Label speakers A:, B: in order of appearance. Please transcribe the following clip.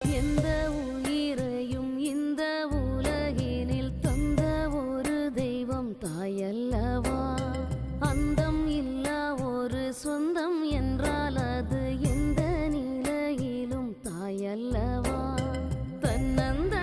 A: எந்த உயிரையும் இந்த உலகினில் தந்த ஒரு தெய்வம் தாயல்லவா. அந்தம் இல்லா ஒரு சொந்தம் என்றால் அது எந்த நிலையிலும் தாயல்லவா. தன்னந்த